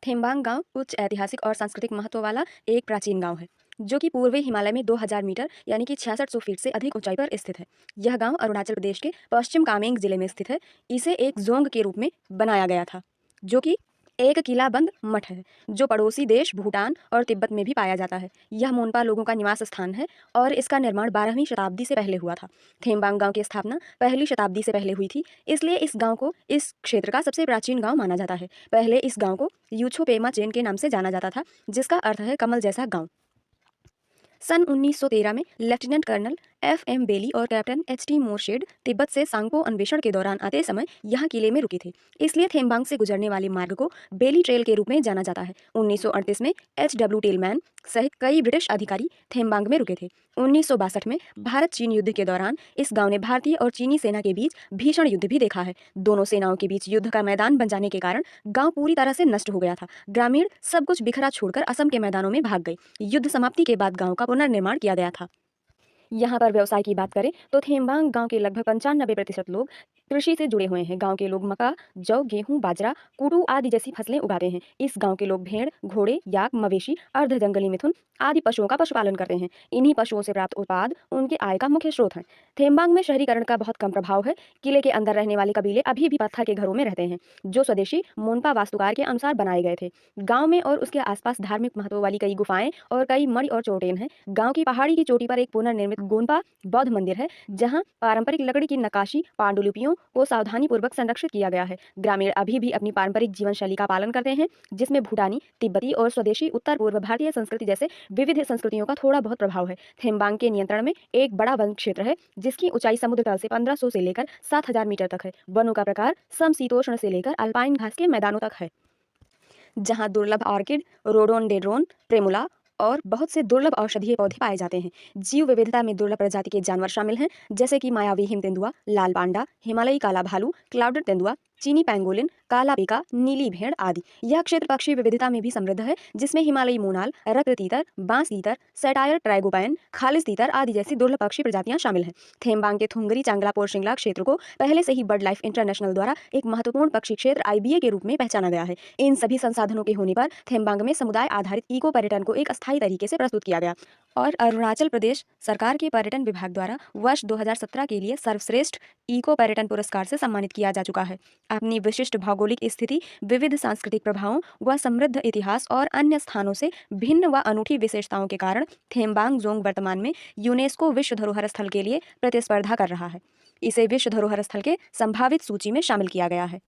थेम्बांग गांव उच्च ऐतिहासिक और सांस्कृतिक महत्व वाला एक प्राचीन गांव है जो कि पूर्वी हिमालय में 2000 मीटर यानी कि 6600 फीट से अधिक ऊंचाई पर स्थित है। यह गांव अरुणाचल प्रदेश के पश्चिम कामेंग जिले में स्थित है। इसे एक जोंग के रूप में बनाया गया था जो कि एक किलाबंद मठ है जो पड़ोसी देश भूटान और तिब्बत में भी पाया जाता है। यह मोनपा लोगों का निवास स्थान है और इसका निर्माण 12वीं शताब्दी से पहले हुआ था। थेम्बांग गांव की स्थापना पहली शताब्दी से पहले हुई थी, इसलिए इस गांव को इस क्षेत्र का सबसे प्राचीन गांव माना जाता है। पहले इस गांव को यूछो पेमा चेन के नाम से जाना जाता था, जिसका अर्थ है कमल जैसा गांव। सन 1913 में लेफ्टिनेंट कर्नल एफ.एम. बेली और कैप्टन एच.टी. मोरशेड तिब्बत से सांगपो अन्वेषण के दौरान आते समय यहाँ किले में रुके थे, इसलिए थेम्बांग से गुजरने वाले मार्ग को बेली ट्रेल के रूप में जाना जाता है। 1938 में एच.डब्ल्यू. टेलमैन सहित कई ब्रिटिश अधिकारी थेम्बांग में रुके थे। 1962 में भारत चीन युद्ध के दौरान इस गांव ने भारतीय और चीनी सेना के बीच भीषण युद्ध भी देखा है। दोनों सेनाओं के बीच युद्ध का मैदान बन जाने के कारण गांव पूरी तरह से नष्ट हो गया था। ग्रामीण सब कुछ बिखरा छोड़कर असम के मैदानों में भाग गए। युद्ध समाप्ति के बाद गांव का पुनर्निर्माण किया गया था। यहाँ पर व्यवसाय की बात करें तो थेम्बांग गांव के लगभग 95% लोग कृषि से जुड़े हुए हैं। गांव के लोग मक्का, जौ, गेहूं, बाजरा, कुटू आदि जैसी फसलें उगाते हैं। इस गांव के लोग भेड़, घोड़े, याक, मवेशी, अर्ध जंगली मिथुन आदि पशुओं का पशुपालन करते हैं। इन्हीं पशुओं से प्राप्त उत्पाद उनके आय का मुख्य स्रोत है। थेम्बांग में शहरीकरण का बहुत कम प्रभाव है। किले के अंदर रहने वाले कबीले अभी भी पत्थर के घरों में रहते हैं जो स्वदेशी मोनपा वास्तुकार के अनुसार बनाए गए थे। गाँव में और उसके आसपास धार्मिक महत्व वाली कई गुफाएं और कई मणि और चोटेन हैं। गाँव की पहाड़ी की चोटी पर एक पुनर्निर्मित गोनपा बौद्ध मंदिर है जहां पारंपरिक लकड़ी की नक्काशी पांडुलिपियों को सावधानी पूर्वक संरक्षित किया गया है। ग्रामीण अभी भी अपनी पारंपरिक जीवन शैली का पालन करते हैं जिसमें भूटानी, तिब्बती और स्वदेशी उत्तर पूर्व भारतीय संस्कृति जैसे विविध संस्कृतियों का थोड़ा बहुत प्रभाव है। थेम्बांग के नियंत्रण में एक बड़ा वन क्षेत्र है जिसकी ऊंचाई समुद्र तल से 1500 से लेकर 7000 मीटर तक है। वनों का प्रकार समशीतोष्ण से लेकर अल्पाइन घास के मैदानों तक है जहां दुर्लभ ऑर्किड, रोडोडेंड्रोन, प्रेमुला और बहुत से दुर्लभ औषधीय पौधे पाए जाते हैं। जीव विविधता में दुर्लभ प्रजाति के जानवर शामिल हैं जैसे कि मायावी हिम तेंदुआ, लाल पांडा, हिमालयी काला भालू, क्लाउडेड तेंदुआ, चीनी पैंगोलिन, काला पीका, नीली भेड़ आदि। यह क्षेत्र पक्षी विविधता में भी समृद्ध है जिसमें हिमालयी मोनाल, रक्त तीतर, बांस तीतर, सैटायर ट्राइगोपैन, खालिज तीतर आदि जैसी दुर्लभ पक्षी प्रजातियां शामिल हैं। थेम्बांग के थुंगरी चांगला पोरशिंगला क्षेत्र को पहले से ही बर्ड लाइफ इंटरनेशनल द्वारा एक महत्वपूर्ण पक्षी क्षेत्र IBA के रूप में पहचाना गया है। इन सभी संसाधनों के होने पर थेम्बांग में समुदाय आधारित इको पर्यटन को एक अस्थायी तरीके से प्रस्तुत किया गया और अरुणाचल प्रदेश सरकार के पर्यटन विभाग द्वारा वर्ष 2017 के लिए सर्वश्रेष्ठ इको पर्यटन पुरस्कार से सम्मानित किया जा चुका है। अपनी विशिष्ट भौगोलिक स्थिति, विविध सांस्कृतिक प्रभावों व समृद्ध इतिहास और अन्य स्थानों से भिन्न व अनूठी विशेषताओं के कारण थेम्बांग जोंग वर्तमान में यूनेस्को विश्व धरोहर स्थल के लिए प्रतिस्पर्धा कर रहा है। इसे विश्व धरोहर स्थल के संभावित सूची में शामिल किया गया है।